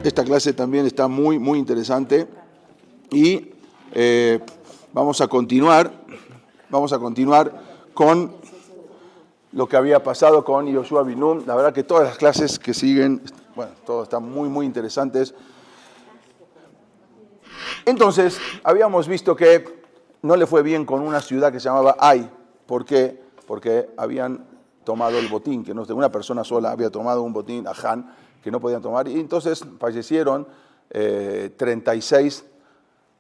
Esta clase también está muy, muy interesante y vamos a continuar con lo que había pasado con Yoshua bin Nun. La verdad que todas las clases que siguen, bueno, todas están muy, muy interesantes. Entonces, habíamos visto que no le fue bien con una ciudad que se llamaba Ai. ¿Por qué? Porque habían tomado el botín, que una persona sola había tomado un botín, aján, que no podían tomar, y entonces fallecieron 36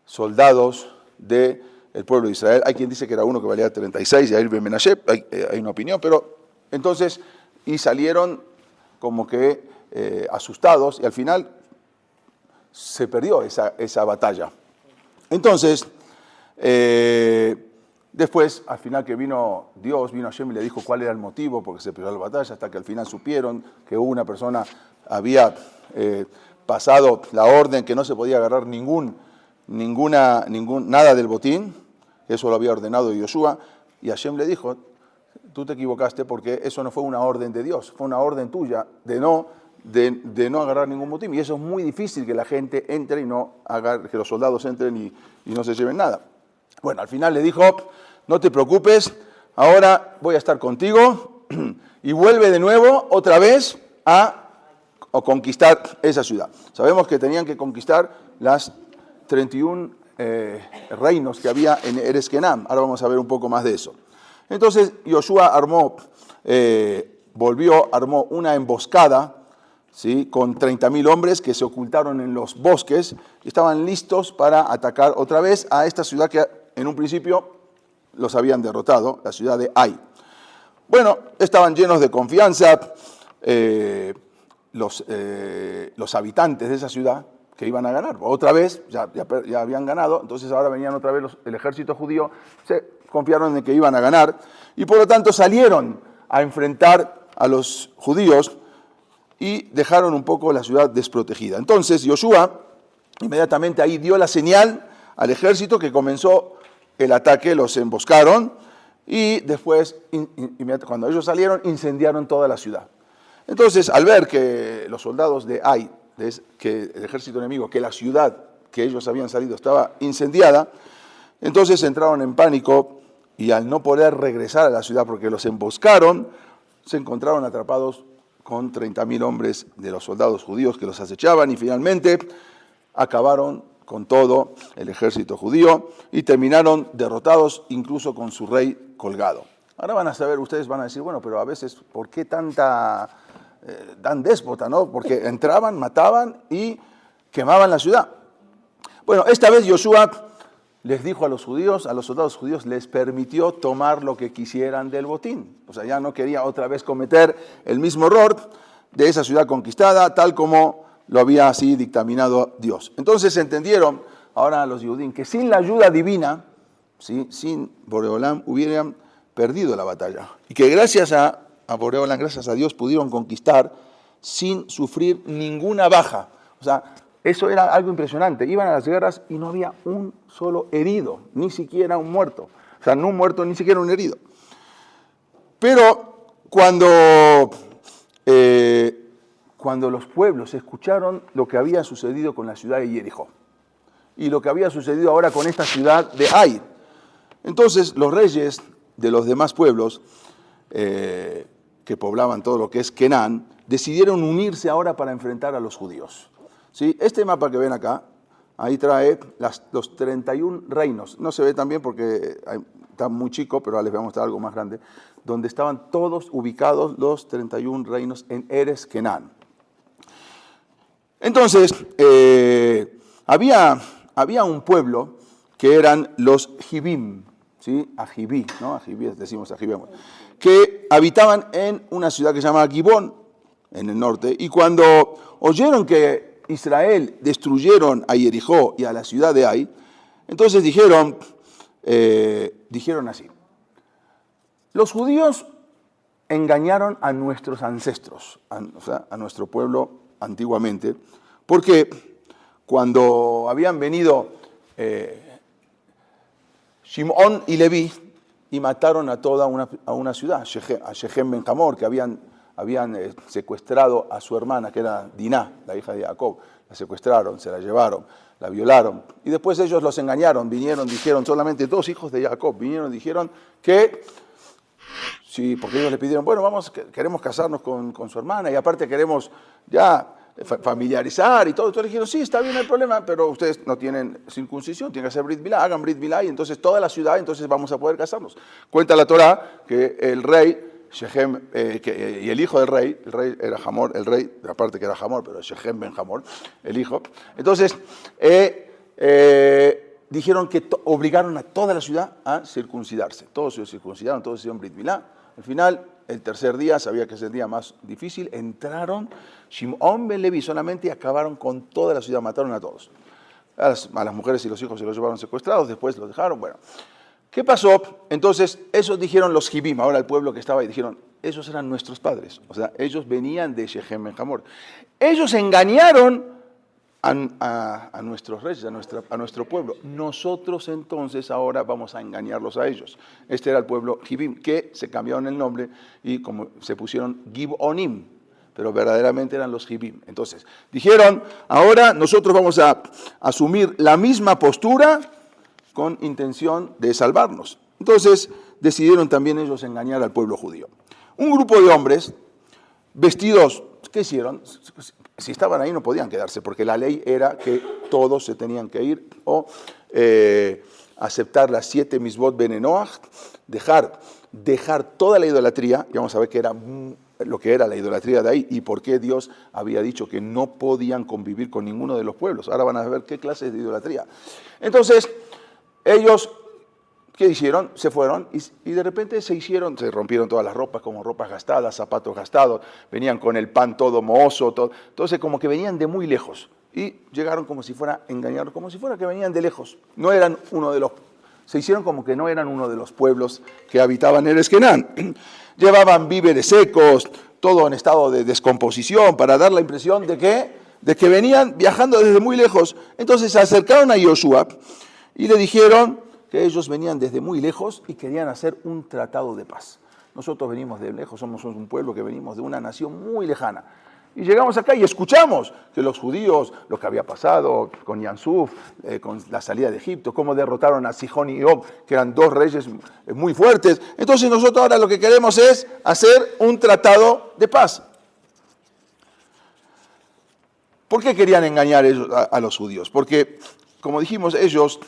soldados del pueblo de Israel. Hay quien dice que era uno que valía 36, Yair ben Menashe, hay una opinión, pero entonces, y salieron como que asustados, y al final se perdió esa batalla. Entonces, después, al final que vino Hashem y le dijo cuál era el motivo, porque se perdió la batalla, hasta que al final supieron que una persona había pasado la orden que no se podía agarrar nada del botín, eso lo había ordenado Yoshua, y Hashem le dijo, tú te equivocaste porque eso no fue una orden de Dios, fue una orden tuya de no agarrar ningún botín, y eso es muy difícil que la gente entre y que los soldados entren y no se lleven nada. Bueno, al final le dijo, no te preocupes, ahora voy a estar contigo y vuelve de nuevo otra vez a conquistar esa ciudad. Sabemos que tenían que conquistar las 31 reinos que había en Eres Kenam. Ahora vamos a ver un poco más de eso. Entonces Yoshua armó una emboscada, ¿sí?, con 30.000 hombres que se ocultaron en los bosques y estaban listos para atacar otra vez a esta ciudad que en un principio los habían derrotado, la ciudad de Ai. Bueno, estaban llenos de confianza los habitantes de esa ciudad que iban a ganar. Otra vez, ya habían ganado, entonces ahora venían otra vez el ejército judío, se confiaron en que iban a ganar y por lo tanto salieron a enfrentar a los judíos y dejaron un poco la ciudad desprotegida. Entonces Yoshua inmediatamente ahí dio la señal al ejército que comenzó el ataque, los emboscaron y después, cuando ellos salieron, incendiaron toda la ciudad. Entonces, al ver que los soldados de Ai, que el ejército enemigo, que la ciudad que ellos habían salido estaba incendiada, entonces entraron en pánico y al no poder regresar a la ciudad porque los emboscaron, se encontraron atrapados con 30.000 hombres de los soldados judíos que los acechaban y finalmente acabaron con todo el ejército judío y terminaron derrotados incluso con su rey colgado. Ahora ustedes van a decir, bueno, pero a veces, ¿por qué tan déspota, no? Porque entraban, mataban y quemaban la ciudad. Bueno, esta vez Yoshua les dijo a los soldados judíos, les permitió tomar lo que quisieran del botín. O sea, ya no quería otra vez cometer el mismo error de esa ciudad conquistada, tal como lo había así dictaminado Dios. Entonces entendieron ahora los judíos que sin la ayuda divina, ¿sí?, sin Boreolam, hubieran perdido la batalla. Y que gracias a Boreolam, gracias a Dios, pudieron conquistar sin sufrir ninguna baja. O sea, eso era algo impresionante. Iban a las guerras y no había un solo herido, ni siquiera un muerto. O sea, no un muerto, ni siquiera un herido. Pero cuando los pueblos escucharon lo que había sucedido con la ciudad de Jericó y lo que había sucedido ahora con esta ciudad de Ai, entonces los reyes de los demás pueblos que poblaban todo lo que es Kenán decidieron unirse ahora para enfrentar a los judíos. ¿Sí? Este mapa que ven acá, ahí trae los 31 reinos. No se ve tan bien porque está muy chico, pero ahora les voy a mostrar algo más grande, donde estaban todos ubicados los 31 reinos en Eres Kenán. Entonces, había un pueblo que eran los Jibim, ¿sí? Ajibí, ¿no? Ajibí, decimos Ajibí, que habitaban en una ciudad que se llama Gibón, en el norte, y cuando oyeron que Israel destruyeron a Jericó y a la ciudad de Ai, entonces dijeron así, los judíos engañaron a nuestros ancestros, a nuestro pueblo antiguamente, porque cuando habían venido Shimón y Leví y mataron a toda una ciudad, a Shechem Ben Hamor, que habían habían secuestrado a su hermana, que era Diná, la hija de Jacob. La secuestraron, se la llevaron, la violaron. Y después ellos los engañaron, vinieron, dijeron, solamente 2 hijos de Jacob, vinieron, dijeron que, sí, porque ellos le pidieron, bueno, queremos casarnos con su hermana y aparte queremos ya familiarizar y todo. Entonces dijeron, sí, está bien, no hay problema, pero ustedes no tienen circuncisión, tienen que hacer Brit Milá, hagan Brit Milá y entonces toda la ciudad, entonces vamos a poder casarnos. Cuenta la Torá que el rey Shechem, y el hijo del rey, el rey era Hamor, el rey, aparte que era Hamor, pero Shechem ben Hamor, el hijo. Entonces, dijeron que obligaron a toda la ciudad a circuncidarse. Todos se circuncidaron, todos hicieron Brit Milá. Al final, el tercer día, sabía que es el día más difícil, entraron Shimon ben Levi solamente y acabaron con toda la ciudad, mataron a todos. A las mujeres y los hijos se los llevaron secuestrados, después los dejaron, bueno. ¿Qué pasó? Entonces, esos dijeron los Hibim, ahora el pueblo que estaba ahí, dijeron, esos eran nuestros padres, o sea, ellos venían de Shechem ben Hamor. Ellos engañaron a nuestros reyes, a nuestro pueblo. Nosotros entonces ahora vamos a engañarlos a ellos. Este era el pueblo Hibim, que se cambiaron el nombre y como se pusieron Gibonim, pero verdaderamente eran los Hibim. Entonces, dijeron, ahora nosotros vamos a asumir la misma postura con intención de salvarnos. Entonces decidieron también ellos engañar al pueblo judío. Un grupo de hombres vestidos, ¿qué hicieron? Si estaban ahí no podían quedarse, porque la ley era que todos se tenían que ir o aceptar las 7 misbot benenoach, dejar toda la idolatría, y vamos a ver qué era lo que era la idolatría de ahí y por qué Dios había dicho que no podían convivir con ninguno de los pueblos. Ahora van a ver qué clase de idolatría. Entonces, ellos, ¿qué hicieron? Se fueron y de repente se rompieron todas las ropas, como ropas gastadas, zapatos gastados, venían con el pan todo mohoso, todo. Entonces como que venían de muy lejos y llegaron como si fuera engañados, como si fuera que venían de lejos. No eran se hicieron como que no eran uno de los pueblos que habitaban en Eskenán. Llevaban víveres secos, todo en estado de descomposición, para dar la impresión de que venían viajando desde muy lejos. Entonces se acercaron a Yoshua y le dijeron que ellos venían desde muy lejos y querían hacer un tratado de paz. Nosotros venimos de lejos, somos un pueblo que venimos de una nación muy lejana. Y llegamos acá y escuchamos que los judíos, lo que había pasado con Yansuf, con la salida de Egipto, cómo derrotaron a Sihón y Og, que eran 2 reyes muy fuertes. Entonces nosotros ahora lo que queremos es hacer un tratado de paz. ¿Por qué querían engañar ellos a los judíos? Porque, como dijimos, ellos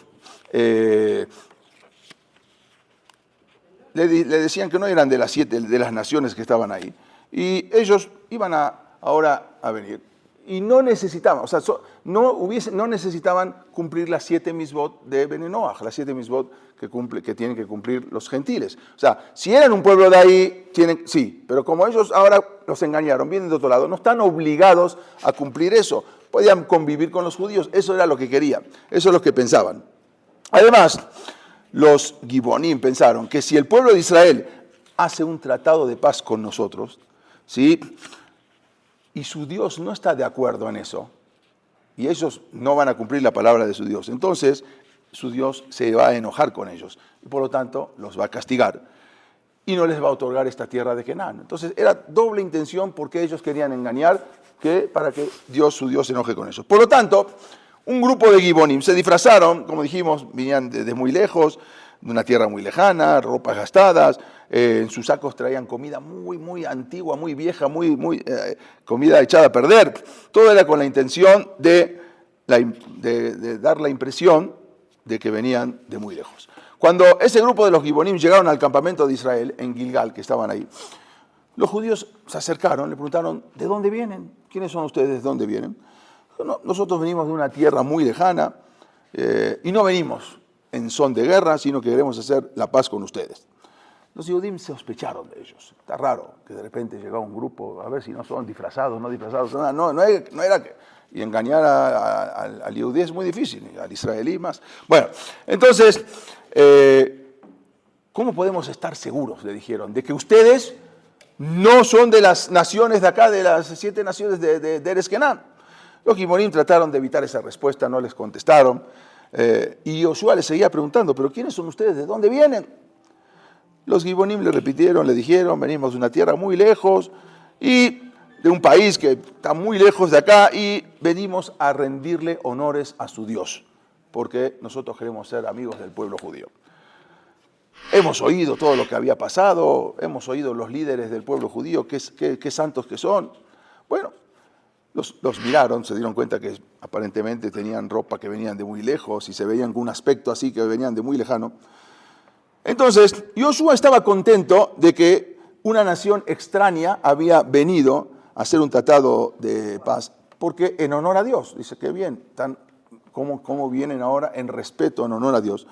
le decían que no eran de las 7 de las naciones que estaban ahí. Y ellos iban ahora a venir. Y no necesitaban, o sea, no necesitaban cumplir las 7 misbot de Benenoach, las 7 misbot que tienen que cumplir los gentiles. O sea, si eran un pueblo de ahí, sí, pero como ellos ahora los engañaron, vienen de otro lado, no están obligados a cumplir eso. Podían convivir con los judíos, eso era lo que querían, eso es lo que pensaban. Además, los Gibonim pensaron que si el pueblo de Israel hace un tratado de paz con nosotros, ¿sí?, y su Dios no está de acuerdo en eso, y ellos no van a cumplir la palabra de su Dios, entonces su Dios se va a enojar con ellos, y por lo tanto los va a castigar, y no les va a otorgar esta tierra de Canaán. Entonces era doble intención porque ellos querían engañar para que su Dios se enoje con ellos. Por lo tanto, un grupo de Gibonim se disfrazaron, como dijimos, venían desde muy lejos, de una tierra muy lejana, ropas gastadas, en sus sacos traían comida muy, muy antigua, muy vieja, comida echada a perder. Todo era con la intención de dar la impresión de que venían de muy lejos. Cuando ese grupo de los Gibonim llegaron al campamento de Israel, en Gilgal, que estaban ahí, los judíos se acercaron, le preguntaron, ¿de dónde vienen? ¿Quiénes son ustedes? ¿De dónde vienen? No, nosotros venimos de una tierra muy lejana y no venimos en son de guerra, sino que queremos hacer la paz con ustedes. Los Yehudim sospecharon de ellos. Está raro que de repente llegaba un grupo, a ver si no son disfrazados, no disfrazados. No era que... Y engañar al Yehudí es muy difícil, al israelí más. Bueno, entonces, ¿cómo podemos estar seguros, le dijeron, de que ustedes no son de las naciones de acá, de las 7 naciones de Eretz Kenán? Los Gibonim trataron de evitar esa respuesta, no les contestaron. Y Yoshua les seguía preguntando, ¿pero quiénes son ustedes? ¿De dónde vienen? Los Gibonim le repitieron, le dijeron, venimos de una tierra muy lejos y de un país que está muy lejos de acá, y venimos a rendirle honores a su Dios, porque nosotros queremos ser amigos del pueblo judío. Hemos oído todo lo que había pasado, hemos oído los líderes del pueblo judío, qué santos que son. Bueno, los miraron, se dieron cuenta que aparentemente tenían ropa que venían de muy lejos y se veían con un aspecto así que venían de muy lejano. Entonces, Josué estaba contento de que una nación extraña había venido a hacer un tratado de paz, porque en honor a Dios, dice que bien, cómo vienen ahora en respeto, en honor a Dios.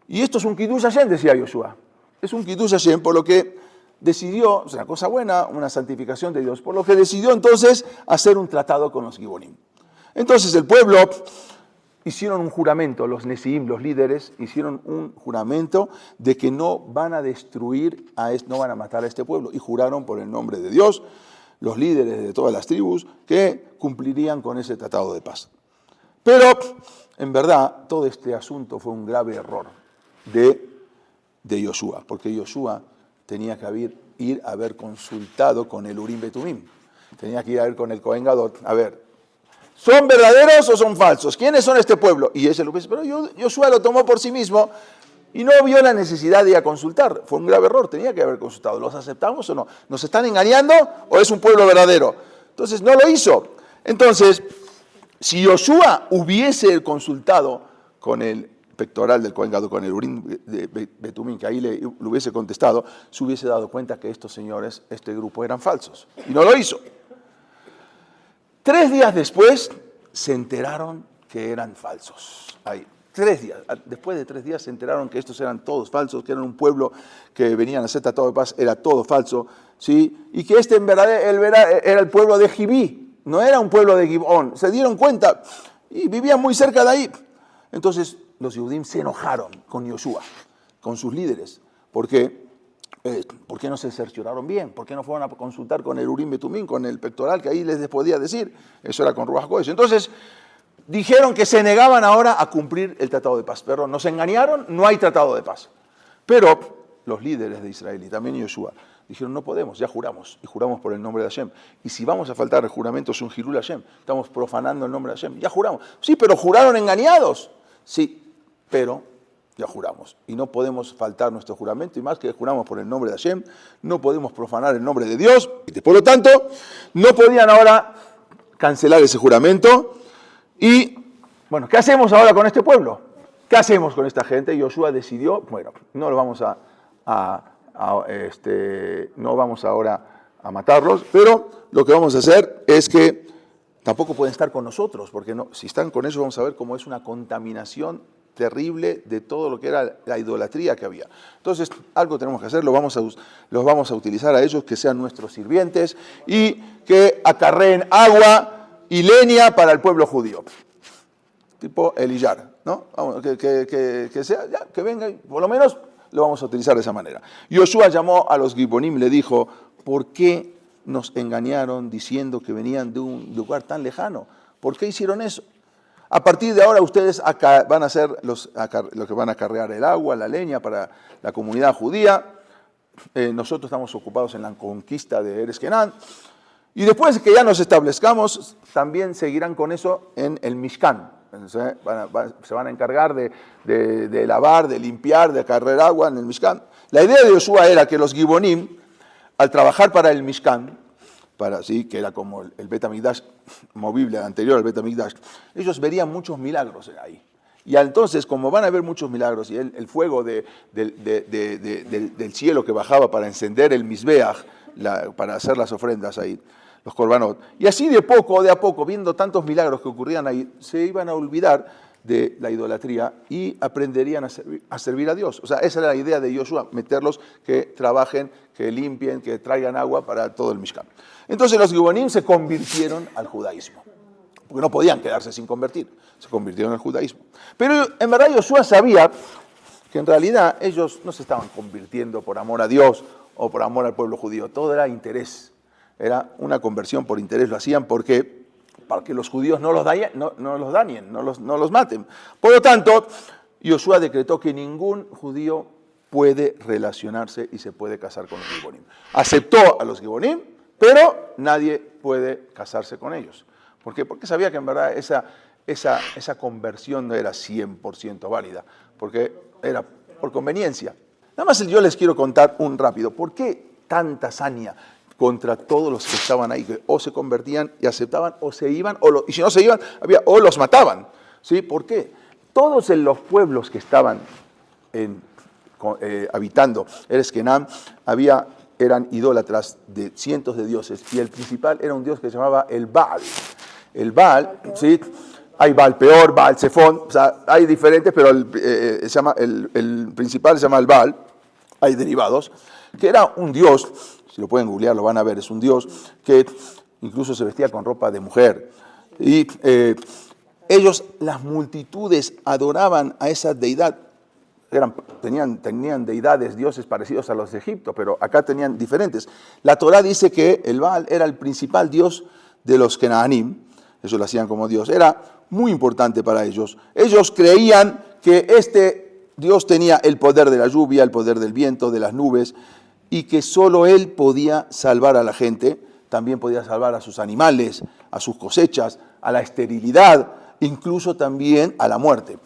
Y esto es un Kiddush Hashem, decía Josué. Es un Kiddush Hashem, por lo que decidió, es una cosa buena, una santificación de Dios, por lo que decidió entonces hacer un tratado con los Gibonim. Entonces el pueblo hicieron un juramento, los Nesiim, los líderes, hicieron un juramento de que no van a destruir, no van a matar a este pueblo, y juraron por el nombre de Dios, los líderes de todas las tribus, que cumplirían con ese tratado de paz. Pero, en verdad, todo este asunto fue un grave error de Josué, porque Josué tenía que ir a haber consultado con el Urim Betumim, tenía que ir a ver con el Cohen Gadol, a ver, ¿son verdaderos o son falsos? ¿Quiénes son este pueblo? Y ese lo dice, pero Josué lo tomó por sí mismo y no vio la necesidad de ir a consultar. Fue un grave error, tenía que haber consultado. ¿Los aceptamos o no? ¿Nos están engañando o es un pueblo verdadero? Entonces no lo hizo. Entonces, si Josué hubiese consultado con el pectoral del Cohen Gadol, con el Urim de Betumim, que ahí le hubiese contestado, se hubiese dado cuenta que estos señores, este grupo, eran falsos. Y no lo hizo. 3 días después se enteraron que eran falsos. Ahí, 3 días. Después de 3 días se enteraron que estos eran todos falsos, que eran un pueblo que venían a hacer tratado de paz, era todo falso, ¿sí? Y que este en verdad era el pueblo de Gibí, no era un pueblo de Gibón. Se dieron cuenta y vivían muy cerca de ahí. Entonces los Yehudim se enojaron con Josué, con sus líderes. ¿Por qué? ¿Por qué no se cercioraron bien? ¿Por qué no fueron a consultar con el Urim Betumim, con el pectoral, que ahí les podía decir? Eso era con Ruach Kodesh. Entonces, dijeron que se negaban ahora a cumplir el tratado de paz. Pero nos engañaron, no hay tratado de paz. Pero los líderes de Israel y también Josué dijeron, no podemos, ya juramos, y juramos por el nombre de Hashem. Y si vamos a faltar el juramento es un Hilul Hashem, estamos profanando el nombre de Hashem. Ya juramos. Sí, pero juraron engañados. Sí, pero ya juramos. Y no podemos faltar nuestro juramento, y más que juramos por el nombre de Hashem, no podemos profanar el nombre de Dios. Por lo tanto, no podían ahora cancelar ese juramento. Y, bueno, ¿qué hacemos ahora con este pueblo? ¿Qué hacemos con esta gente? Y Josué decidió, bueno, no lo vamos no vamos ahora a matarlos, pero lo que vamos a hacer es que tampoco pueden estar con nosotros, porque no, si están con ellos vamos a ver cómo es una contaminación terrible de todo lo que era la idolatría que había. Entonces, algo tenemos que hacer, los vamos a utilizar a ellos, que sean nuestros sirvientes y que acarreen agua y leña para el pueblo judío. Tipo Eliyar, ¿no? Vamos, que venga, por lo menos lo vamos a utilizar de esa manera. Josué llamó a los Gibonim y le dijo, ¿por qué nos engañaron diciendo que venían de un lugar tan lejano? ¿Por qué hicieron eso? A partir de ahora ustedes van a ser los que van a cargar el agua, la leña para la comunidad judía. Nosotros estamos ocupados en la conquista de Eretz Kenán. Y después que ya nos establezcamos, también seguirán con eso en el Mishkan. Se van a encargar de lavar, de limpiar, de cargar agua en el Mishkan. La idea de Josué era que los Gibonim, al trabajar para el Mishkan, que era como el Bet HaMikdash movible anterior al Bet HaMikdash, ellos verían muchos milagros ahí. Y entonces, como van a ver muchos milagros y el fuego del cielo que bajaba para encender el Mizbeach, para hacer las ofrendas ahí, los korbanot, y así de a poco, viendo tantos milagros que ocurrían ahí, se iban a olvidar de la idolatría y aprenderían a servir a Dios. O sea, esa era la idea de Josué, meterlos que trabajen, que limpien, que traigan agua para todo el Mishkan. Entonces los Gibonim se convirtieron al judaísmo, porque no podían quedarse sin convertir, se convirtieron al judaísmo. Pero en verdad Josué sabía que en realidad ellos no se estaban convirtiendo por amor a Dios o por amor al pueblo judío, todo era interés, era una conversión por interés, lo hacían para que los judíos no los dañen, no los maten. Por lo tanto, Josué decretó que ningún judío puede relacionarse y se puede casar con los Gibonim. Aceptó a los Gibonim, pero nadie puede casarse con ellos. ¿Por qué? Porque sabía que en verdad esa conversión no era 100% válida, porque era por conveniencia. Nada más yo les quiero contar un rápido. ¿Por qué tanta saña contra todos los que estaban ahí, que o se convertían y aceptaban, o se iban, y si no se iban, o los mataban? ¿Sí? ¿Por qué? Todos en los pueblos que estaban habitando Eretz Kenán eran idólatras de cientos de dioses, y el principal era un dios que se llamaba el Baal. El Baal, ¿sí? Hay Baal peor, Baal Zephon, o sea, hay diferentes, pero el principal se llama el Baal. Hay derivados, que era un dios, si lo pueden googlear lo van a ver, es un dios que incluso se vestía con ropa de mujer. Y ellos, las multitudes, adoraban a esa deidad. Tenían deidades, dioses parecidos a los de Egipto, pero acá tenían diferentes. La Torá dice que el Baal era el principal dios de los Kenaanim, ellos lo hacían como dios, era muy importante para ellos. Ellos creían que este Dios tenía el poder de la lluvia, el poder del viento, de las nubes, y que solo Él podía salvar a la gente, también podía salvar a sus animales, a sus cosechas, a la esterilidad, incluso también a la muerte.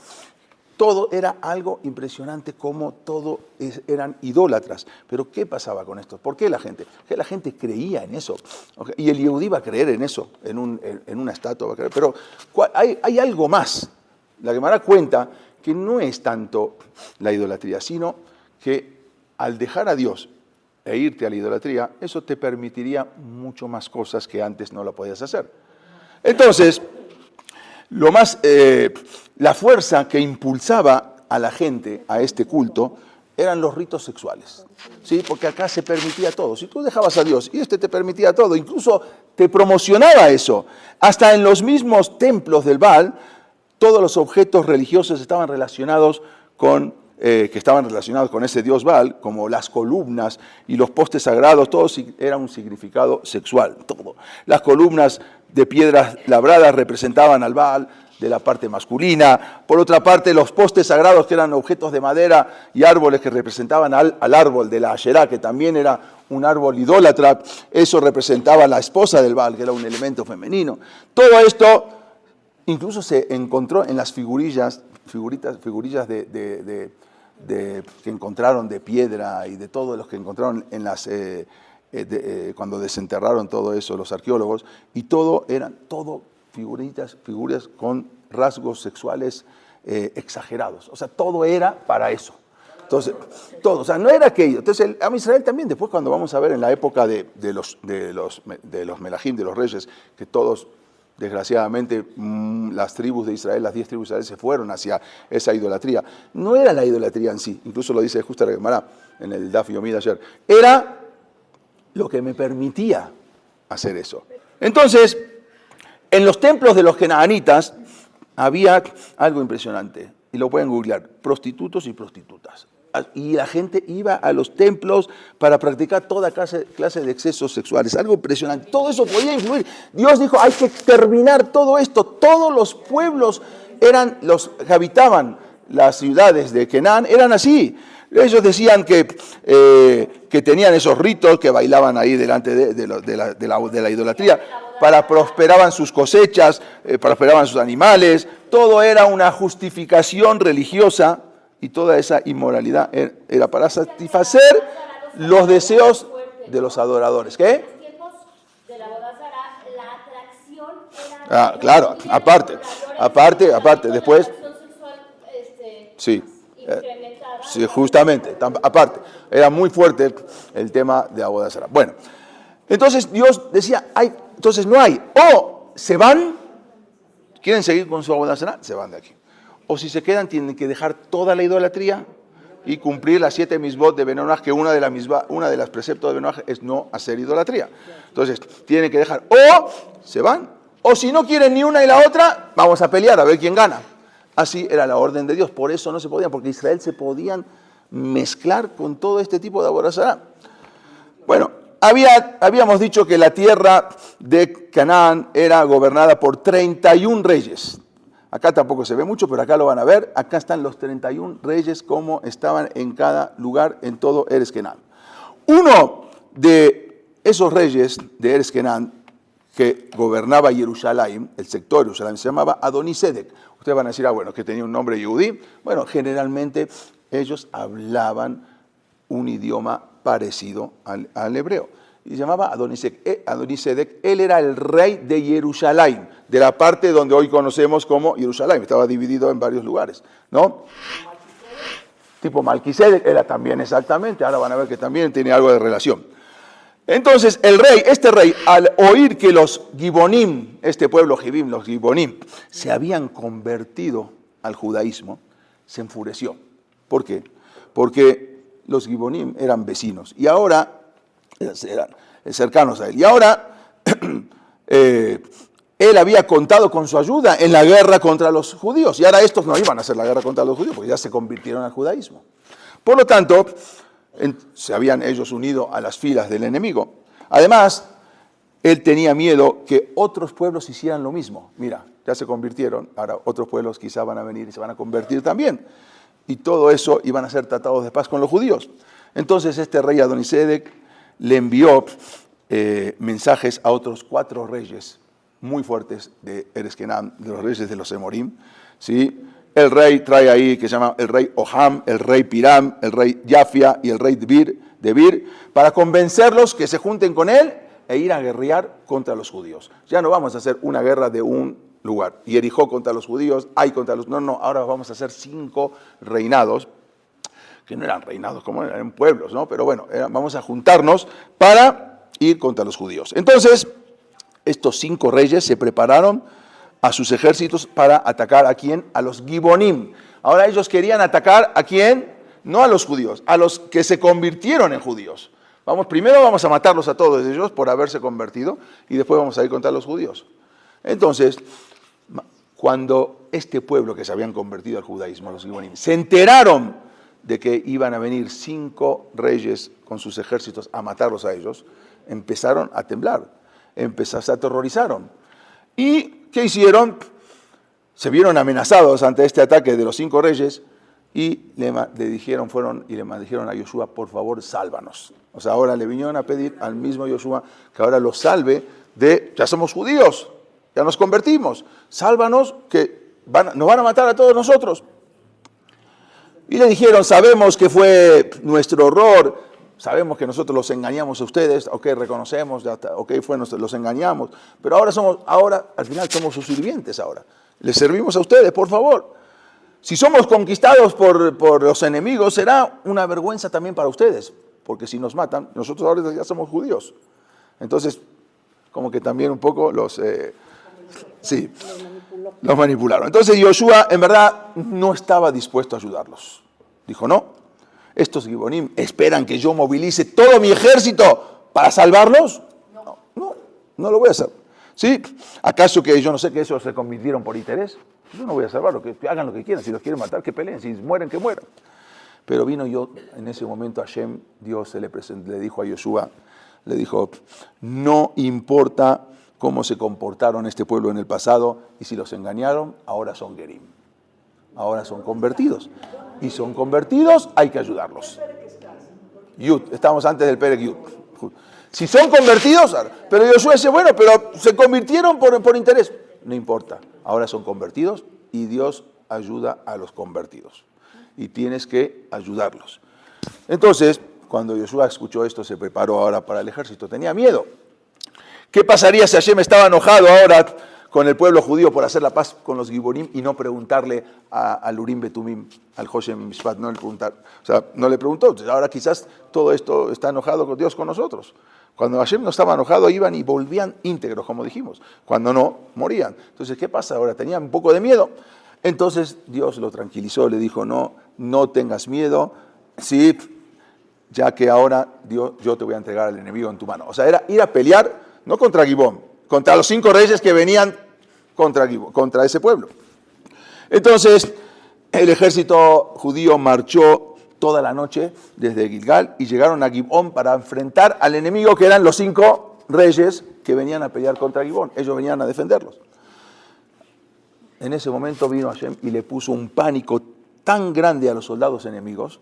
Todo era algo impresionante, como todo eran idólatras. Pero ¿qué pasaba con esto? ¿Por qué la gente? Que la gente creía en eso. ¿Okay? Y el Yehudí va a creer en eso, en una estatua va a creer. Pero hay algo más. La Gemara cuenta que no es tanto la idolatría, sino que al dejar a Dios e irte a la idolatría, eso te permitiría mucho más cosas que antes no lo podías hacer. Entonces, la fuerza que impulsaba a la gente a este culto eran los ritos sexuales, ¿sí? Porque acá se permitía todo. Si tú dejabas a Dios y te permitía todo, incluso te promocionaba eso. Hasta en los mismos templos del Baal, todos los objetos religiosos estaban relacionados con ese dios Baal, como las columnas y los postes sagrados, todos eran un significado sexual. Todo. Las columnas de piedras labradas representaban al Baal de la parte masculina. Por otra parte, los postes sagrados, que eran objetos de madera y árboles que representaban al árbol de la Asherá, que también era un árbol idólatra, eso representaba a la esposa del Baal, que era un elemento femenino. Todo esto incluso se encontró en las figurillas que encontraron de piedra y de todos los que encontraron cuando desenterraron todo eso los arqueólogos, y eran figuras con rasgos sexuales exagerados. O sea, todo era para eso. Entonces, todo, o sea, no era aquello. Entonces, el Am Israel también, después cuando vamos a ver en la época de los Melahim, de los reyes, que todos, desgraciadamente, las tribus de Israel, las 10 tribus de Israel se fueron hacia esa idolatría. No era la idolatría en sí, incluso lo dice justo la Gemara en el Daf Yomi de ayer. Era lo que me permitía hacer eso. Entonces, en los templos de los kenaanitas había algo impresionante, y lo pueden googlear: prostitutos y prostitutas. Y la gente iba a los templos para practicar toda clase de excesos sexuales. Algo impresionante. Todo eso podía influir. Dios dijo, hay que terminar todo esto. Todos los pueblos los que habitaban las ciudades de Canaán eran así. Ellos decían que tenían esos ritos, que bailaban ahí delante de la idolatría, prosperaban sus cosechas, prosperaban sus animales. Todo era una justificación religiosa, y toda esa inmoralidad era para satisfacer los deseos de los adoradores. ¿Qué? En los tiempos de la boda Zará, la atracción era... claro, aparte, después... Sí. Sí, justamente, aparte, era muy fuerte el tema de Avodah Zará. Bueno, entonces Dios decía, entonces no hay, o se van, quieren seguir con su Avodah Zará, se van de aquí. O si se quedan, tienen que dejar toda la idolatría y cumplir las 7 misbot de Ben-Onaj, que una de las preceptos de Ben-Onaj es no hacer idolatría. Entonces, tienen que dejar, o se van, o si no quieren ni una y la otra, vamos a pelear a ver quién gana. Así era la orden de Dios, por eso no se podían, porque Israel se podían mezclar con todo este tipo de Avodah Zará. Bueno, habíamos dicho que la tierra de Canaán era gobernada por 31 reyes. Acá tampoco se ve mucho, pero acá lo van a ver. Acá están los 31 reyes, como estaban en cada lugar en todo Eretz Kenán. Uno de esos reyes de Eretz Kenán que gobernaba Jerusalén, el sector de Jerusalén, se llamaba Adonisedec. Ustedes van a decir, bueno, que tenía un nombre yudí. Bueno, generalmente ellos hablaban un idioma parecido al hebreo. Y se llamaba Adonisedec. Él era el rey de Jerusalén, de la parte donde hoy conocemos como Jerusalén. Estaba dividido en varios lugares, ¿no? Tipo Malquisedec era también exactamente. Ahora van a ver que también tiene algo de relación. Entonces, este rey, al oír que los Gibonim, este pueblo Gibim, los Gibonim, se habían convertido al judaísmo, se enfureció. ¿Por qué? Porque los Gibonim eran vecinos y ahora eran cercanos a él. Y ahora él había contado con su ayuda en la guerra contra los judíos. Y ahora estos no iban a hacer la guerra contra los judíos porque ya se convirtieron al judaísmo. Por lo tanto, se habían ellos unido a las filas del enemigo. Además, él tenía miedo que otros pueblos hicieran lo mismo. Mira, ya se convirtieron, ahora otros pueblos quizá van a venir y se van a convertir también. Y todo eso iban a ser tratados de paz con los judíos. Entonces este rey Adonisedec le envió mensajes a otros 4 reyes muy fuertes de Eretz Kenán, de los reyes de los Emorim, ¿sí? El rey trae ahí, que se llama el rey Oham, el rey Piram, el rey Yafia y el rey Debir, para convencerlos que se junten con él e ir a guerrear contra los judíos. Ya no vamos a hacer una guerra de un lugar. Jericó contra los judíos, Ai contra los... No, ahora vamos a hacer 5 reinados, que no eran reinados como eran pueblos, ¿no? Pero bueno, vamos a juntarnos para ir contra los judíos. Entonces, estos 5 reyes se prepararon a sus ejércitos para atacar ¿a quién? A los Gibonim. Ahora ellos querían atacar ¿a quién? No a los judíos, a los que se convirtieron en judíos. Primero vamos a matarlos a todos ellos por haberse convertido y después vamos a ir contra los judíos. Entonces, cuando este pueblo que se habían convertido al judaísmo, los Gibonim, se enteraron de que iban a venir 5 reyes con sus ejércitos a matarlos a ellos, empezaron a temblar, se aterrorizaron. ¿Y qué hicieron? Se vieron amenazados ante este ataque de los 5 reyes y le dijeron a Yoshua, por favor, sálvanos. O sea, ahora le vinieron a pedir al mismo Yoshua que ahora los salve ya somos judíos, ya nos convertimos, sálvanos que nos van a matar a todos nosotros. Y le dijeron, sabemos que fue nuestro error, sabemos que nosotros los engañamos a ustedes, ok, reconocemos, los engañamos, pero ahora al final somos sus sirvientes ahora. Les servimos a ustedes, por favor. Si somos conquistados por los enemigos, será una vergüenza también para ustedes, porque si nos matan, nosotros ahora ya somos judíos. Entonces, como que también un poco los manipularon. Entonces Yoshua, en verdad, no estaba dispuesto a ayudarlos. Dijo, no, estos Gibonim esperan que yo movilice todo mi ejército para salvarlos. No lo voy a hacer. ¿Sí? ¿Acaso que yo no sé que esos se convirtieron por interés? Yo no voy a salvarlos, que hagan lo que quieran. Si los quieren matar, que peleen. Si mueren, que mueran. Pero vino en ese momento Hashem, Dios le dijo a Yoshua, le dijo, no importa cómo se comportaron este pueblo en el pasado y si los engañaron, ahora son Gerim. Ahora son convertidos. Y son convertidos, hay que ayudarlos. Yud, estamos antes del Perek Yud. Si son convertidos, pero Yoshua dice, bueno, pero se convirtieron por interés. No importa, ahora son convertidos y Dios ayuda a los convertidos. Y tienes que ayudarlos. Entonces, cuando Yoshua escuchó esto, se preparó ahora para el ejército. Tenía miedo. ¿Qué pasaría si Hashem estaba enojado ahora con el pueblo judío por hacer la paz con los Gibonim y no preguntarle al Urim Betumim, al Hoshem Mishpat, no le preguntó? Ahora quizás todo esto está enojado con Dios con nosotros. Cuando Hashem no estaba enojado, iban y volvían íntegros, como dijimos. Cuando no, morían. Entonces, ¿qué pasa ahora? Tenían un poco de miedo. Entonces, Dios lo tranquilizó, le dijo, no tengas miedo, sí, ya que ahora yo te voy a entregar al enemigo en tu mano. O sea, era ir a pelear, no contra Gibón, contra los 5 reyes que venían contra ese pueblo. Entonces, el ejército judío marchó toda la noche desde Gilgal y llegaron a Gibón para enfrentar al enemigo que eran los 5 reyes que venían a pelear contra Gibón. Ellos venían a defenderlos. En ese momento vino Hashem y le puso un pánico tan grande a los soldados enemigos,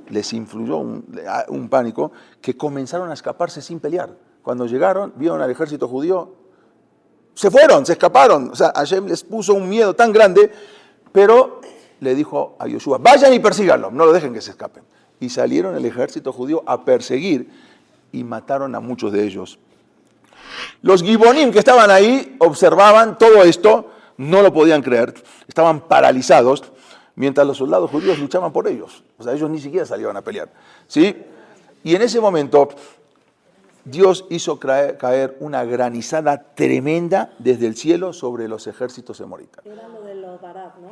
les influyó un pánico, que comenzaron a escaparse sin pelear. cuando llegaron, vieron al ejército judío, se fueron, se escaparon. O sea, Hashem les puso un miedo tan grande, pero le dijo a Yoshua, vayan y persíganlo, no lo dejen que se escapen. Y salieron el ejército judío a perseguir y mataron a muchos de ellos. Los Gibonim que estaban ahí observaban todo esto, no lo podían creer, estaban paralizados, mientras los soldados judíos luchaban por ellos. O sea, ellos ni siquiera salieron a pelear, ¿sí? Y en ese momento, Dios hizo caer una granizada tremenda desde el cielo sobre los ejércitos emoritas. Era lo de los Barak, ¿no?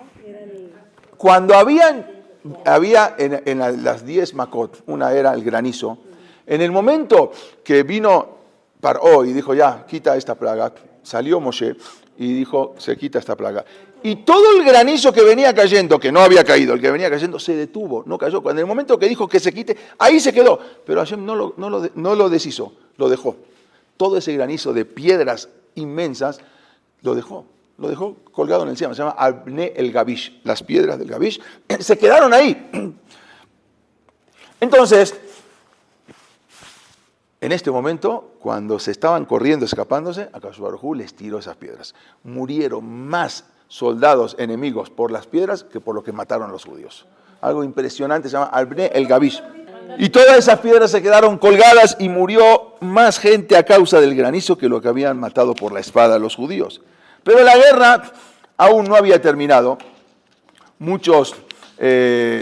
Cuando había en las 10 Makot, una era el granizo, en el momento que vino Paró y dijo, ya, quita esta plaga, salió Moshe y dijo, se quita esta plaga. Y todo el granizo que venía cayendo, que no había caído, el que venía cayendo, se detuvo, no cayó. Cuando en el momento que dijo que se quite, ahí se quedó. Pero Hashem no lo deshizo, lo dejó. Todo ese granizo de piedras inmensas, lo dejó colgado en el cielo. Se llama Abne el Gabish, las piedras del Gabish, se quedaron ahí. Entonces, en este momento, cuando se estaban corriendo, escapándose, Akadosh Baruj Hu les tiró esas piedras. Murieron más soldados enemigos por las piedras que por lo que mataron a los judíos. Algo impresionante, se llama Abne el Gabish. Y todas esas piedras se quedaron colgadas y murió más gente a causa del granizo que lo que habían matado por la espada a los judíos. Pero la guerra aún no había terminado. Muchos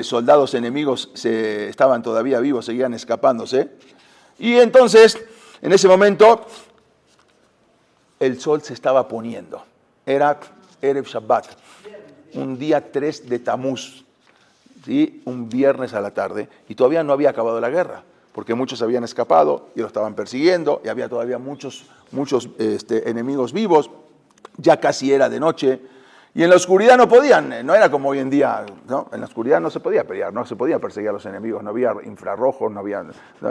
soldados enemigos estaban todavía vivos, seguían escapándose. Y entonces, en ese momento, el sol se estaba poniendo. Era Erev Shabbat, un día 3 de Tamuz, ¿sí? Un viernes a la tarde, y todavía no había acabado la guerra, porque muchos habían escapado y lo estaban persiguiendo, y había todavía muchos enemigos vivos. Ya casi era de noche, y en la oscuridad no podían, no era como hoy en día, ¿no? En la oscuridad no se podía pelear, no se podía perseguir a los enemigos, no había infrarrojos,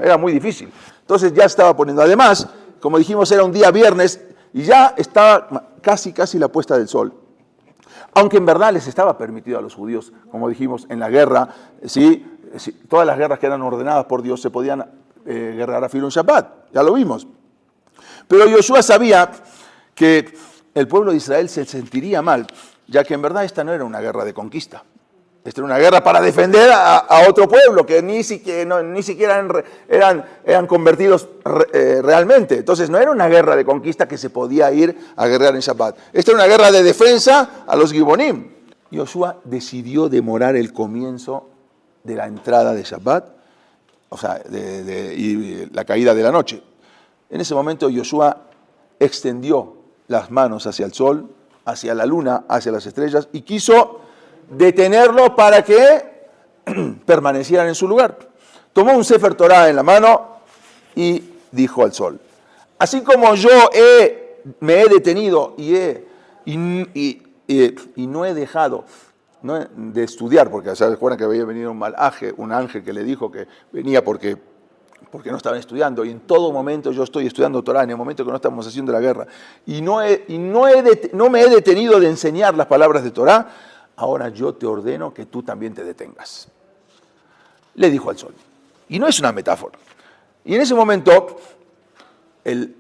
era muy difícil. Entonces ya estaba poniendo, además, como dijimos, era un día viernes, y ya estaba casi la puesta del sol. Aunque en verdad les estaba permitido a los judíos, como dijimos, en la guerra, ¿sí? Todas las guerras que eran ordenadas por Dios se podían guerrear a Filun Shabbat, ya lo vimos. Pero Yoshua sabía que el pueblo de Israel se sentiría mal, ya que en verdad esta no era una guerra de conquista. Esta era una guerra para defender a otro pueblo que ni siquiera eran convertidos realmente. Entonces no era una guerra de conquista que se podía ir a guerrear en Shabbat. Esta era una guerra de defensa a los Gibonim. Yoshua decidió demorar el comienzo de la entrada de Shabbat, o sea, y la caída de la noche. En ese momento Yoshua extendió las manos hacia el sol, hacia la luna, hacia las estrellas, y quiso detenerlo para que permanecieran en su lugar. Tomó un Sefer Torah en la mano y dijo al sol, así como yo me he detenido y no he dejado de estudiar, porque se acuerdan que había venido un ángel que le dijo que venía porque no estaban estudiando, y en todo momento yo estoy estudiando Torah, en el momento que no estamos haciendo la guerra, y no me he detenido de enseñar las palabras de Torah, ahora yo te ordeno que tú también te detengas. Le dijo al sol. Y no es una metáfora. Y en ese momento, el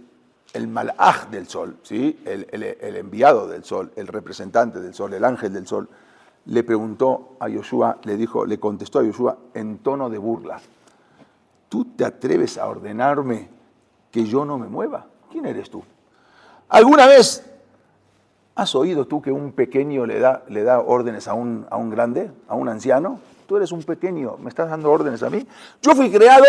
malaj del sol, ¿sí? el enviado del sol, el representante del sol, el ángel del sol, le preguntó a Yoshua, le contestó a Yoshua en tono de burla, ¿tú te atreves a ordenarme que yo no me mueva? ¿Quién eres tú? ¿Alguna vez has oído tú que un pequeño le da órdenes a un grande, a un anciano? Tú eres un pequeño, ¿me estás dando órdenes a mí? Yo fui creado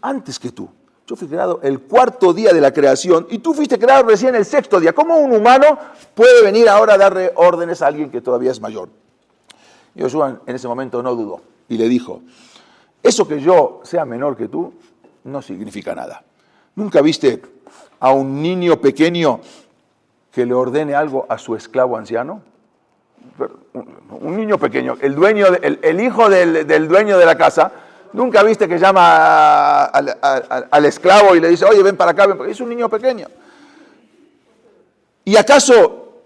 antes que tú. Yo fui creado el 4º día de la creación y tú fuiste creado recién el 6º día. ¿Cómo un humano puede venir ahora a darle órdenes a alguien que todavía es mayor? Yoshua en ese momento no dudó y le dijo, eso que yo sea menor que tú no significa nada. ¿Nunca viste a un niño pequeño que le ordene algo a su esclavo anciano? Un niño pequeño, el hijo del dueño de la casa, ¿nunca viste que llama al esclavo y le dice, oye, ven para acá, es un niño pequeño? ¿Y acaso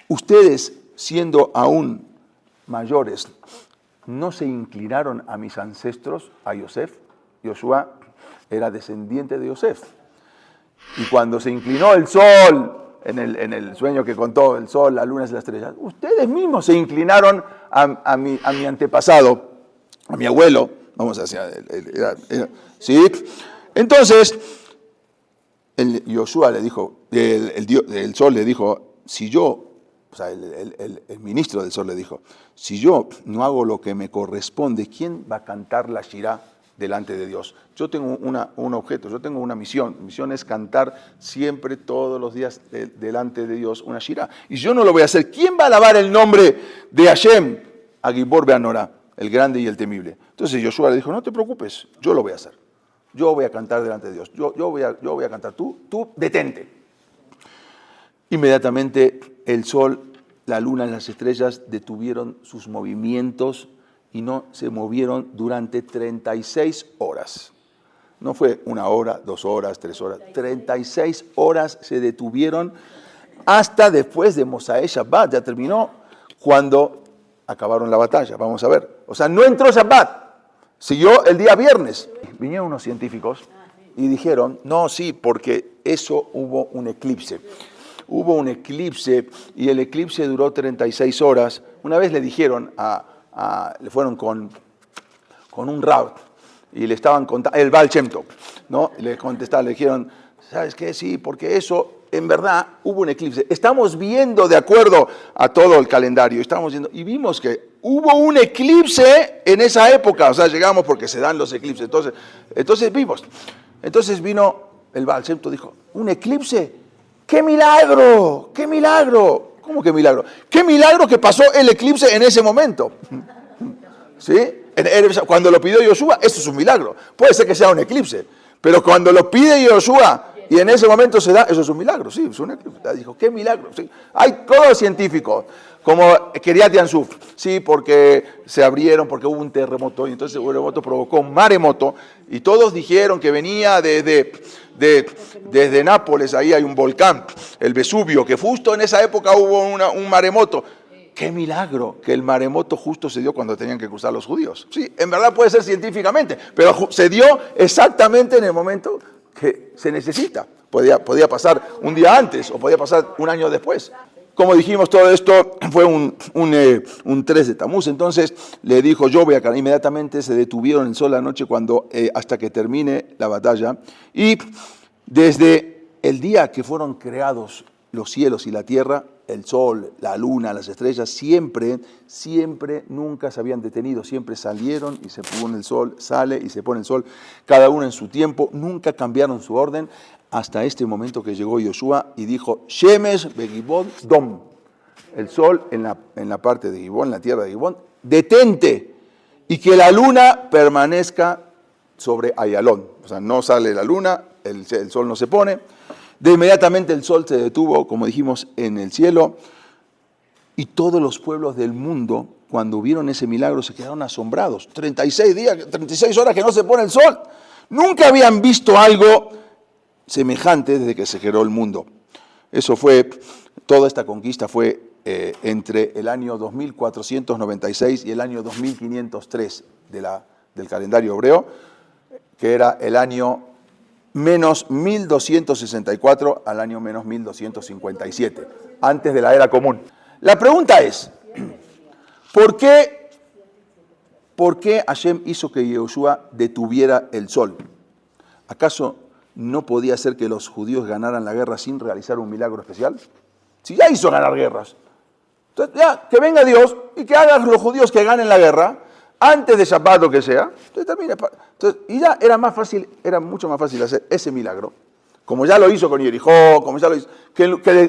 ustedes, siendo aún mayores, no se inclinaron a mis ancestros, a Yosef? Yoshua era descendiente de Yosef. Y cuando se inclinó el sol, en el sueño que contó, el sol, la luna y las estrellas, ustedes mismos se inclinaron a mi antepasado, a mi abuelo, vamos a decir, ¿sí? Entonces, Yoshua le dijo, el sol le dijo, si yo, o sea, el ministro del sol le dijo, si yo no hago lo que me corresponde, ¿quién va a cantar la Shirá delante de Dios? Yo tengo un objeto, yo tengo una misión. Mi misión es cantar siempre, todos los días, delante de Dios una Shirá. Y yo no lo voy a hacer. ¿Quién va a alabar el nombre de Hashem? A Gibor Beanorá, el grande y el temible. Entonces Yoshua le dijo, no te preocupes, yo lo voy a hacer. Yo voy a cantar delante de Dios. Yo voy a cantar. Tú detente. Inmediatamente el sol, la luna y las estrellas detuvieron sus movimientos y no se movieron durante 36 horas. No fue 1 hora, 2 horas, 3 horas. 36 horas se detuvieron hasta después de Mosaé Shabbat. Ya terminó cuando acabaron la batalla. Vamos a ver. O sea, no entró Shabbat. Siguió el día viernes. Vinieron unos científicos y dijeron, no, sí, porque eso hubo un eclipse. Hubo un eclipse y el eclipse duró 36 horas. Una vez le dijeron le fueron con un rab y le estaban contando, el Baal Shem Tov, ¿no? Y le contestaron, le dijeron, ¿sabes qué? Sí, porque eso, en verdad, hubo un eclipse. Estamos viendo de acuerdo a todo el calendario, estamos viendo, y vimos que hubo un eclipse en esa época, o sea, llegamos porque se dan los eclipses, entonces vimos. Entonces vino el Baal Shem Tov, dijo, ¿un eclipse? ¡Qué milagro! ¡Qué milagro! ¿Cómo que milagro? ¡Qué milagro que pasó el eclipse en ese momento! ¿Sí? Cuando lo pidió Yoshua, eso es un milagro. Puede ser que sea un eclipse, pero cuando lo pide Yoshua y en ese momento se da, eso es un milagro. Sí, es un eclipse. Dijo, ¡qué milagro! ¿Sí? Hay todos científicos, como Kiryat Yansuf, sí, porque se abrieron, porque hubo un terremoto, y entonces el terremoto provocó un maremoto, y todos dijeron que venía desde Nápoles, ahí hay un volcán, el Vesubio, que justo en esa época hubo un maremoto. ¡Qué milagro que el maremoto justo se dio cuando tenían que cruzar los judíos! Sí, en verdad puede ser científicamente, pero se dio exactamente en el momento que se necesita. Podía pasar un día antes o podía pasar un año después. Como dijimos, todo esto fue un 3 de Tamuz. Entonces le dijo, yo voy a cantar. Inmediatamente se detuvieron el sol la noche hasta que termine la batalla. Y desde el día que fueron creados los cielos y la tierra, el sol, la luna, las estrellas, siempre, nunca se habían detenido. Siempre salieron y se pone el sol, sale y se pone el sol, cada uno en su tiempo. Nunca cambiaron su orden hasta este momento que llegó Yoshua y dijo, Shemesh beGibón Dom. El sol en la parte de Gibón, en la tierra de Gibón, detente y que la luna permanezca sobre Ayalón. O sea, no sale la luna, el sol no se pone. De inmediatamente el sol se detuvo, como dijimos, en el cielo, y todos los pueblos del mundo, cuando vieron ese milagro, se quedaron asombrados. 36 horas que no se pone el sol. Nunca habían visto algo semejante desde que se creó el mundo. Toda esta conquista fue entre el año 2496 y el año 2503 del calendario hebreo, que era el año menos 1264 al año menos 1257, antes de la era común. La pregunta es, ¿por qué Hashem hizo que Yoshua detuviera el sol? ¿Acaso no podía ser que los judíos ganaran la guerra sin realizar un milagro especial? Si ya hizo ganar guerras. Entonces ya, que venga Dios y que hagan los judíos que ganen la guerra, antes de Shabbat o que sea, y ya era mucho más fácil hacer ese milagro, como ya lo hizo con Jericó, como ya lo hizo, que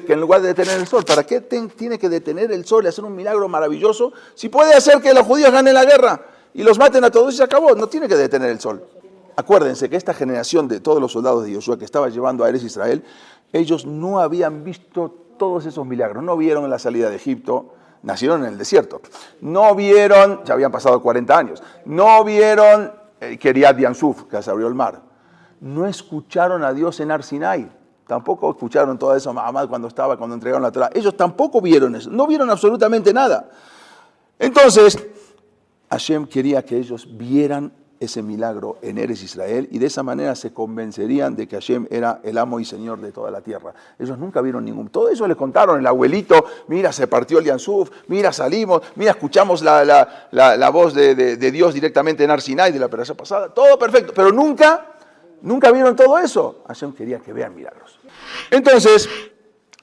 en lugar de detener el sol. ¿Para qué tiene que detener el sol y hacer un milagro maravilloso si puede hacer que los judíos ganen la guerra y los maten a todos y se acabó? No tiene que detener el sol. Acuérdense que esta generación de todos los soldados de Yoshua que estaba llevando a Eretz Israel, ellos no habían visto todos esos milagros, no vieron la salida de Egipto, nacieron en el desierto, no vieron, ya habían pasado 40 años, no vieron Kiryat Yansuf, que se abrió el mar, no escucharon a Dios en Har Sinai, tampoco escucharon todo eso Mahamad cuando entregaron la Torah, ellos tampoco vieron eso, no vieron absolutamente nada. Entonces, Hashem quería que ellos vieran ese milagro en Eretz Israel y de esa manera se convencerían de que Hashem era el amo y señor de toda la tierra. Ellos nunca vieron ningún... Todo eso les contaron, el abuelito, mira, se partió el Yansuf, mira, salimos, mira, escuchamos la voz de Dios directamente en Har Sinai de la perashá pasada, todo perfecto, pero nunca vieron todo eso. Hashem quería que vean milagros. Entonces,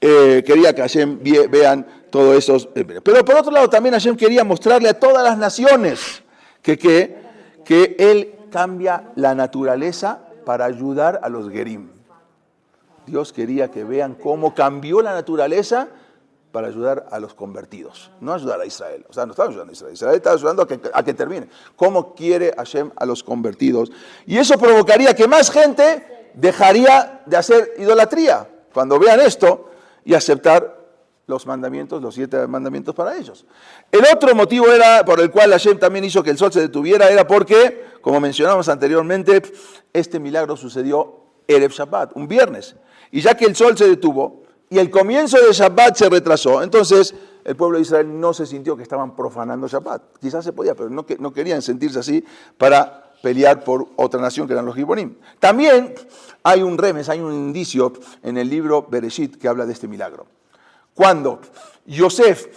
quería que Hashem vean todos esos... Pero por otro lado también Hashem quería mostrarle a todas las naciones que Él cambia la naturaleza para ayudar a los Gerim. Dios quería que vean cómo cambió la naturaleza para ayudar a los convertidos, no ayudar a Israel. O sea, no estaba ayudando a Israel, Israel estaba ayudando a que termine. ¿Cómo quiere Hashem a los convertidos? Y eso provocaría que más gente dejaría de hacer idolatría cuando vean esto y aceptar los mandamientos, los 7 mandamientos para ellos. El otro motivo era por el cual Hashem también hizo que el sol se detuviera, era porque, como mencionamos anteriormente, este milagro sucedió Erev Shabbat, un viernes. Y ya que el sol se detuvo y el comienzo de Shabbat se retrasó, entonces el pueblo de Israel no se sintió que estaban profanando Shabbat. Quizás se podía, pero no querían sentirse así para pelear por otra nación que eran los Gibonim. También hay un remes, hay un indicio en el libro Bereshit que habla de este milagro. Cuando Yosef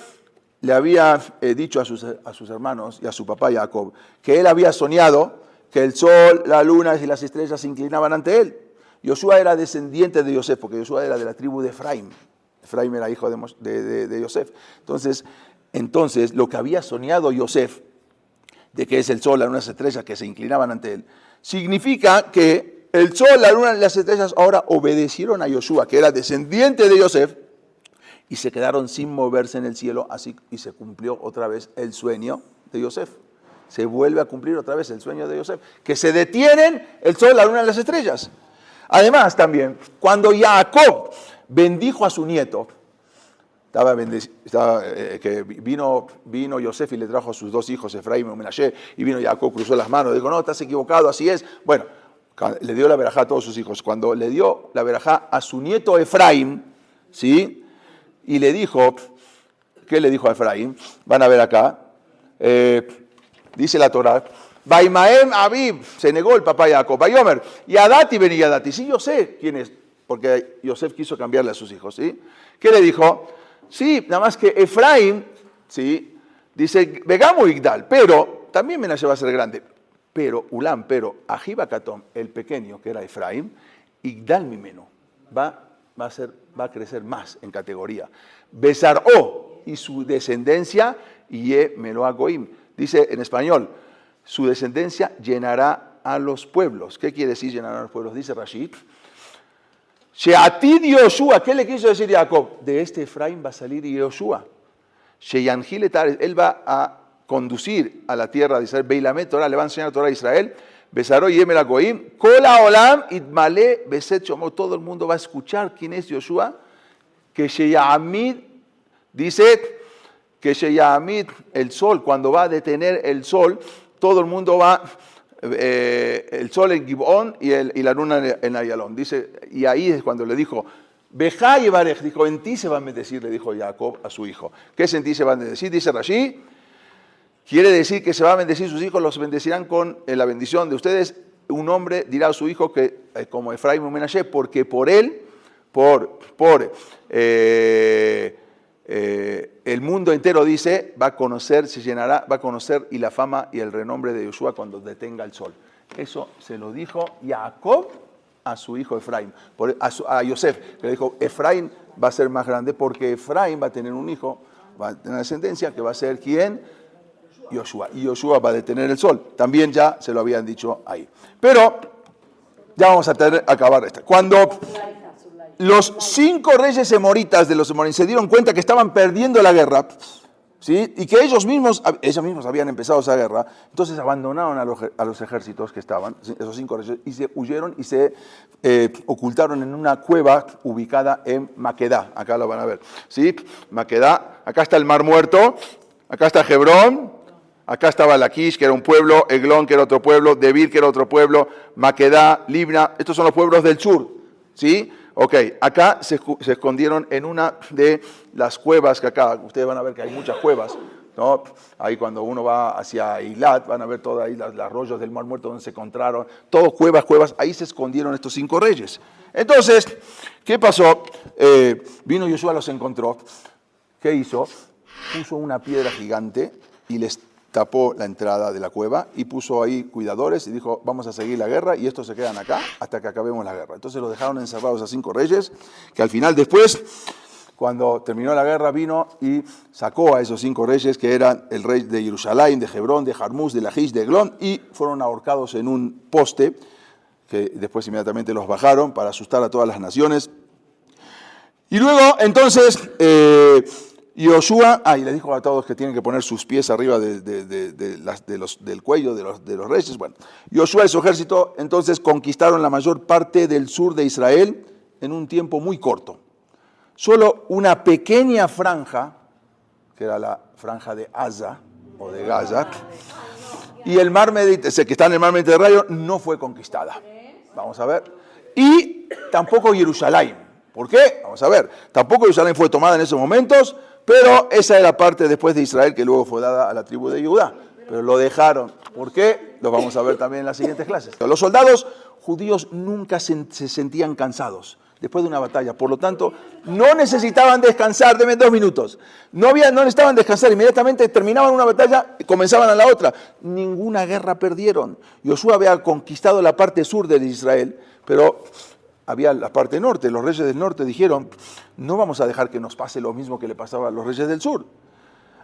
le había dicho a sus hermanos y a su papá Jacob que él había soñado que el sol, la luna y las estrellas se inclinaban ante él. Yoshua era descendiente de Yosef, porque Yoshua era de la tribu de Efraín. Efraín era hijo de Yosef. Entonces, lo que había soñado Yosef, de que es el sol, la luna y las estrellas que se inclinaban ante él, significa que el sol, la luna y las estrellas ahora obedecieron a Yoshua, que era descendiente de Yosef, y se quedaron sin moverse en el cielo, así y se cumplió otra vez el sueño de Yosef. Se vuelve a cumplir otra vez el sueño de Yosef, que se detienen el sol, la luna y las estrellas. Además también, cuando Jacob bendijo a su nieto, que vino Yosef y le trajo a sus 2 hijos, Efraín y Menashe, y vino Jacob, cruzó las manos, dijo, no, estás equivocado, así es. Bueno, le dio la verajá a todos sus hijos. Cuando le dio la verajá a su nieto Efraín, ¿sí?, y le dijo, ¿qué le dijo a Efraín? Van a ver acá, dice la Torá, Baimaem Aviv, se negó el papá Jacob, Bayomer, y Adati vení Adati, sí, yo sé quién es, porque Yosef quiso cambiarle a sus hijos, ¿sí? ¿Qué le dijo? Sí, nada más que Efraín, ¿sí?, dice, Begamo Igdal, pero también Menashe va a ser grande, pero Ajiba Katom, el pequeño, que era Efraín, Igdal Mimeno, va a crecer más en categoría. Besaró y su descendencia, Ye Meloa Goim. Dice en español, su descendencia llenará a los pueblos. ¿Qué quiere decir llenar a los pueblos? Dice Rashid. Sheatid Yoshua, ¿qué le quiso decir Jacob? De este Efraín va a salir Yoshua. Sheyanjil Etares, él va a conducir a la tierra de Israel. Beilamet Torah, le va a enseñar Torah a Israel. Besaró y Emel Goim, Kola Olam, Itmale, Beset Shomo, todo el mundo va a escuchar quién es Yoshua, que Sheyamid, dice que Sheyamid, el sol, cuando va a detener el sol, todo el mundo va, el sol en Gibón y la luna en Ayalón, dice, y ahí es cuando le dijo, Bejá y Barej, dijo, en ti se va a bendecir, le dijo Jacob a su hijo. ¿Qué es en ti se va a bendecir? Dice Rashi, quiere decir que se va a bendecir sus hijos, los bendecirán con la bendición de ustedes. Un hombre dirá a su hijo que, como Efraín y Menashe, porque por él, el mundo entero dice, va a conocer, se llenará, va a conocer y la fama y el renombre de Yoshua cuando detenga el sol. Eso se lo dijo Jacob a su hijo Efraín, a Yosef, que le dijo, Efraín va a ser más grande porque Efraín va a tener un hijo, va a tener descendencia que va a ser ¿quién? Yoshua, y Yoshua va a detener el sol. También ya se lo habían dicho ahí. Pero ya vamos a acabar esta. Cuando los 5 reyes emoritas de los emoritas se dieron cuenta que estaban perdiendo la guerra, ¿sí?, y que ellos mismos habían empezado esa guerra, entonces abandonaron a los ejércitos que estaban, esos 5 reyes, y se huyeron y se ocultaron en una cueva ubicada en Maquedá. Acá lo van a ver, ¿sí? Maquedá, acá está el Mar Muerto, acá está Hebrón, acá estaba Laquish, que era un pueblo, Eglón, que era otro pueblo, Debir, que era otro pueblo, Maquedá, Libna, estos son los pueblos del sur, ¿sí? Ok, acá se escondieron en una de las cuevas, que acá ustedes van a ver que hay muchas cuevas, ¿no? Ahí cuando uno va hacia Eilat, van a ver todos ahí los arroyos del Mar Muerto donde se encontraron, todos cuevas, ahí se escondieron estos 5 reyes. Entonces, ¿qué pasó? Vino Yoshua, los encontró. ¿Qué hizo? Puso una piedra gigante y les tapó la entrada de la cueva y puso ahí cuidadores y dijo, vamos a seguir la guerra y estos se quedan acá hasta que acabemos la guerra. Entonces los dejaron encerrados a 5 reyes, que al final después, cuando terminó la guerra, vino y sacó a esos 5 reyes, que eran el rey de Jerusalén, de Hebrón, de Jarmús, de Lajish, de Eglón, y fueron ahorcados en un poste, que después inmediatamente los bajaron para asustar a todas las naciones. Y luego, entonces, Yoshua, y le dijo a todos que tienen que poner sus pies arriba del cuello de los reyes. Bueno, Yoshua y su ejército entonces conquistaron la mayor parte del sur de Israel en un tiempo muy corto. Solo una pequeña franja, que era la franja de Gaza o de Gaza, y el mar Mediterráneo, que está en el mar Mediterráneo, no fue conquistada. Vamos a ver. Y tampoco Jerusalén. ¿Por qué? Vamos a ver. Tampoco Jerusalén fue tomada en esos momentos, pero esa era parte después de Israel que luego fue dada a la tribu de Judá. Pero lo dejaron. ¿Por qué? Lo vamos a ver también en las siguientes clases. Los soldados judíos nunca se sentían cansados después de una batalla. Por lo tanto, no necesitaban descansar. Deme 2 minutos. No necesitaban descansar. Inmediatamente terminaban una batalla y comenzaban a la otra. Ninguna guerra perdieron. Yoshua había conquistado la parte sur de Israel, pero había la parte norte. Los reyes del norte dijeron, no vamos a dejar que nos pase lo mismo que le pasaba a los reyes del sur.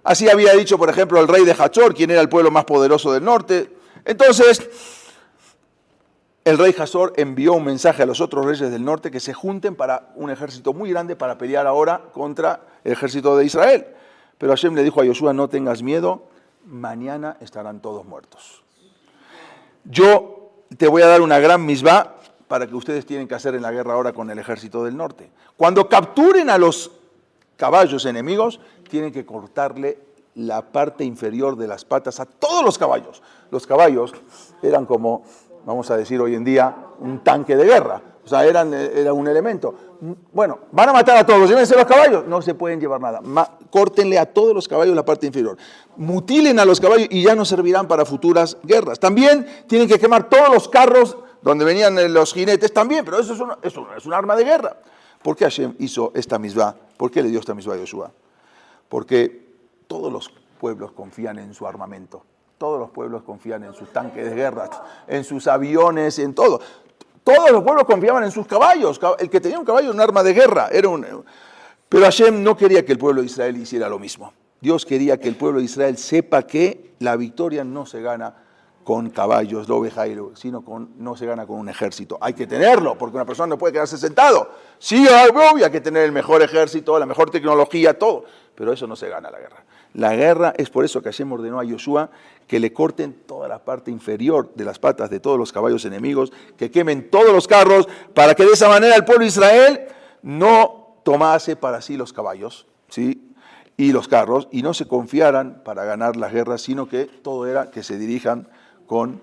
Así había dicho, por ejemplo, el rey de Hachor, quien era el pueblo más poderoso del norte. Entonces, el rey Hachor envió un mensaje a los otros reyes del norte que se junten para un ejército muy grande para pelear ahora contra el ejército de Israel. Pero Hashem le dijo a Yoshua, no tengas miedo, mañana estarán todos muertos. Yo te voy a dar una gran misbá para que ustedes tienen que hacer en la guerra ahora con el ejército del norte. Cuando capturen a los caballos enemigos, tienen que cortarle la parte inferior de las patas a todos los caballos. Los caballos eran como, vamos a decir hoy en día, un tanque de guerra. O sea, era un elemento. Bueno, van a matar a todos, llévense los caballos. No se pueden llevar nada. Córtenle a todos los caballos la parte inferior. Mutilen a los caballos y ya no servirán para futuras guerras. También tienen que quemar todos los carros donde venían los jinetes también, pero eso es un arma de guerra. ¿Por qué Hashem hizo esta misbá? ¿Por qué le dio esta misbá a Yoshua? Porque todos los pueblos confían en su armamento. Todos los pueblos confían en sus tanques de guerra, en sus aviones, en todo. Todos los pueblos confiaban en sus caballos. El que tenía un caballo era un arma de guerra. Pero Hashem no quería que el pueblo de Israel hiciera lo mismo. Dios quería que el pueblo de Israel sepa que la victoria no se gana con caballos, sino no se gana con un ejército. Hay que tenerlo, porque una persona no puede quedarse sentado. Sí, obvio, hay que tener el mejor ejército, la mejor tecnología, todo. Pero eso no se gana la guerra. La guerra es por eso que Hashem ordenó a Yoshua que le corten toda la parte inferior de las patas de todos los caballos enemigos, que quemen todos los carros, para que de esa manera el pueblo de Israel no tomase para sí los caballos, ¿sí?, y los carros, y no se confiaran para ganar las guerras, sino que todo era que se dirijan con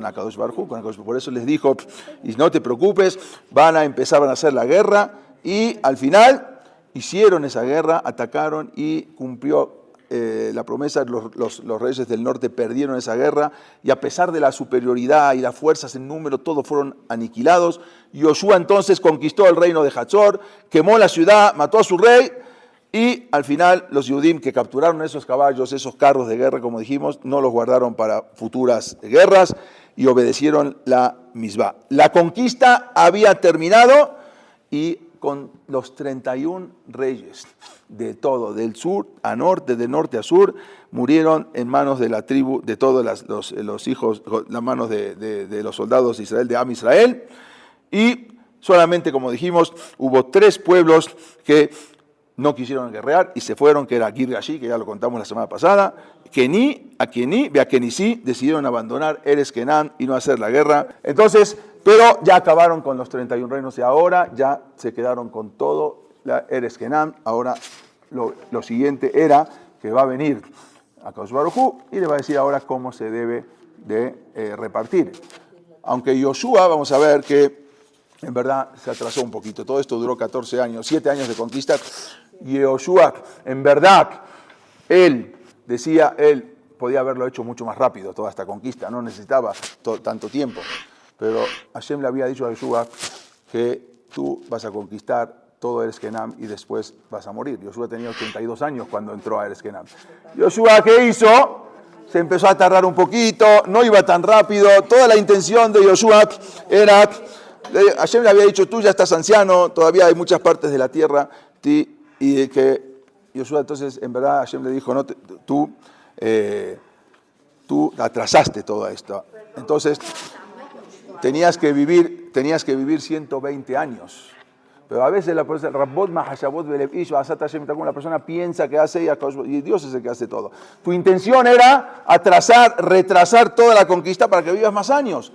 Akadosh Baruj Hu. Por eso les dijo, y no te preocupes, van a empezar a hacer la guerra, y al final hicieron esa guerra, atacaron y cumplió la promesa. Los reyes del norte perdieron esa guerra, y a pesar de la superioridad y las fuerzas en número, todos fueron aniquilados. Yoshua entonces conquistó el reino de Hachor, quemó la ciudad, mató a su rey, y al final los Yudim que capturaron esos caballos, esos carros de guerra, como dijimos, no los guardaron para futuras guerras y obedecieron la misbá. La conquista había terminado, y con los 31 reyes de todo, del sur a norte, de norte a sur, murieron en manos de la tribu, de todos los hijos, las manos de los soldados de Israel, de Am Israel, y solamente, como dijimos, hubo 3 pueblos que no quisieron guerrear y se fueron, que era Girgashi, que ya lo contamos la semana pasada, Keni, Beakenisí, decidieron abandonar Eres Kenán y no hacer la guerra. Entonces, pero ya acabaron con los 31 reinos y ahora ya se quedaron con todo la Eres Kenán. Ahora lo siguiente era que va a venir Akadosh Baruj Hu y le va a decir ahora cómo se debe de repartir. Aunque Yoshua, vamos a ver que en verdad se atrasó un poquito. Todo esto duró 14 años, 7 años de conquista. Y Yoshua, en verdad, él decía él, podía haberlo hecho mucho más rápido, toda esta conquista, no necesitaba tanto tiempo. Pero Hashem le había dicho a Yoshua que tú vas a conquistar todo Eretz Kenam y después vas a morir. Yoshua tenía 82 años cuando entró a Eretz Kenam. Yoshua, ¿qué hizo? Se empezó a tardar un poquito, no iba tan rápido. Toda la intención de Yoshua era, Hashem le había dicho, tú ya estás anciano, todavía hay muchas partes de la tierra, y que Yoshua entonces, en verdad, Hashem le dijo, no, tú atrasaste todo esto. Entonces, tenías que vivir 120 años. Pero a veces la persona piensa que hace y Dios es el que hace todo. Tu intención era retrasar toda la conquista para que vivas más años.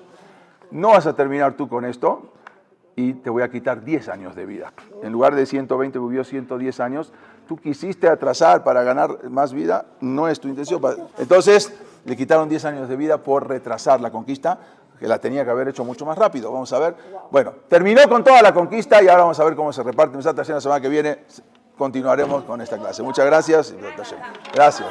No vas a terminar tú con esto y te voy a quitar 10 años de vida. En lugar de 120 vivió 110 años. Tú quisiste atrasar para ganar más vida, no es tu intención. Entonces le quitaron 10 años de vida por retrasar la conquista, que la tenía que haber hecho mucho más rápido. Vamos a ver. Bueno, terminó con toda la conquista y ahora vamos a ver cómo se reparte. La semana que viene continuaremos con esta clase. Muchas gracias. Gracias.